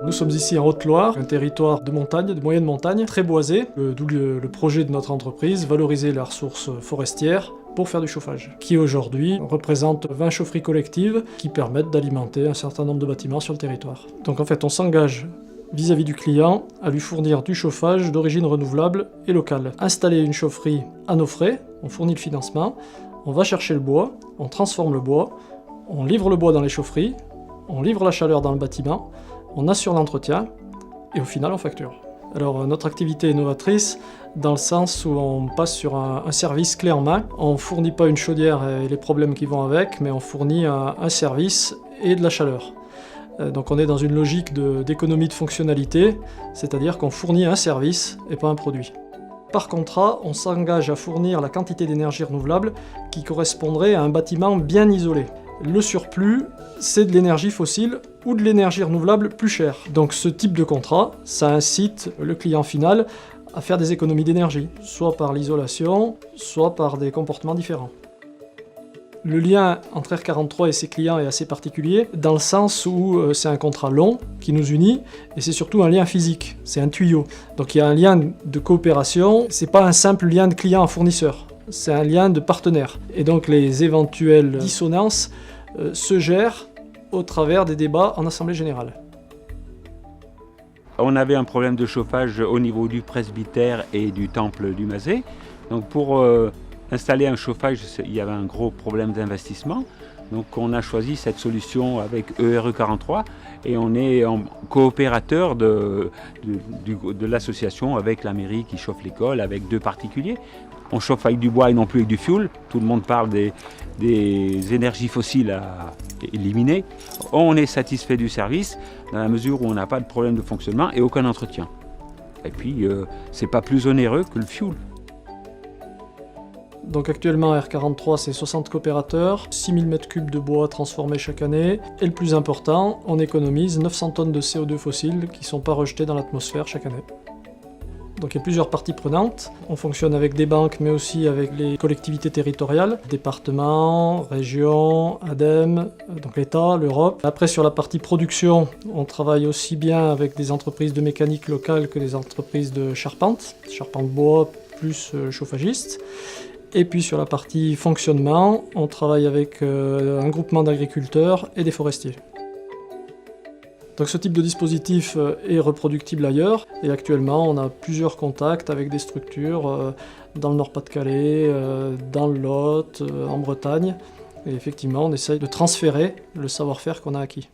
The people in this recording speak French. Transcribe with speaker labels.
Speaker 1: Nous sommes ici en Haute-Loire, un territoire de montagne, de moyenne montagne, très boisé, d'où le projet de notre entreprise, valoriser la ressource forestière pour faire du chauffage, qui aujourd'hui représente 20 chaufferies collectives qui permettent d'alimenter un certain nombre de bâtiments sur le territoire. Donc en fait, on s'engage vis-à-vis du client à lui fournir du chauffage d'origine renouvelable et locale. Installer une chaufferie à nos frais, on fournit le financement, on va chercher le bois, on transforme le bois, on livre le bois dans les chaufferies, on livre la chaleur dans le bâtiment, on assure l'entretien et au final on facture. Alors notre activité est novatrice dans le sens où on passe sur un service clé en main. On ne fournit pas une chaudière et les problèmes qui vont avec, mais on fournit un service et de la chaleur. Donc on est dans une logique d'économie de fonctionnalité, c'est-à-dire qu'on fournit un service et pas un produit. Par contrat, on s'engage à fournir la quantité d'énergie renouvelable qui correspondrait à un bâtiment bien isolé. Le surplus, c'est de l'énergie fossile ou de l'énergie renouvelable plus chère. Donc ce type de contrat, ça incite le client final à faire des économies d'énergie, soit par l'isolation, soit par des comportements différents. Le lien entre R43 et ses clients est assez particulier, dans le sens où c'est un contrat long qui nous unit, et c'est surtout un lien physique, c'est un tuyau. Donc il y a un lien de coopération, c'est pas un simple lien de client à fournisseur, c'est un lien de partenaire. Et donc les éventuelles dissonances se gèrent au travers des débats en assemblée générale.
Speaker 2: On avait un problème de chauffage au niveau du presbytère et du temple du Mazet. Donc pour installer un chauffage, il y avait un gros problème d'investissement. Donc on a choisi cette solution avec ERE43 et on est en coopérateur de l'association avec la mairie qui chauffe l'école, avec 2 particuliers. On chauffe avec du bois et non plus avec du fioul. Tout le monde parle des énergies fossiles à éliminer. On est satisfait du service dans la mesure où on n'a pas de problème de fonctionnement et aucun entretien. Et puis, c'est pas plus onéreux que le fioul.
Speaker 1: Donc actuellement R43 c'est 60 coopérateurs, 6000 m3 de bois transformés chaque année, et le plus important, on économise 900 tonnes de CO2 fossiles qui ne sont pas rejetées dans l'atmosphère chaque année. Donc il y a plusieurs parties prenantes, on fonctionne avec des banques mais aussi avec les collectivités territoriales, départements, régions, ADEME, donc l'État, l'Europe. Après sur la partie production, on travaille aussi bien avec des entreprises de mécanique locale que des entreprises de charpente bois plus chauffagistes. Et puis sur la partie fonctionnement, on travaille avec un groupement d'agriculteurs et des forestiers. Donc ce type de dispositif est reproductible ailleurs, et actuellement on a plusieurs contacts avec des structures dans le Nord-Pas-de-Calais, dans le Lot, en Bretagne, et effectivement on essaye de transférer le savoir-faire qu'on a acquis.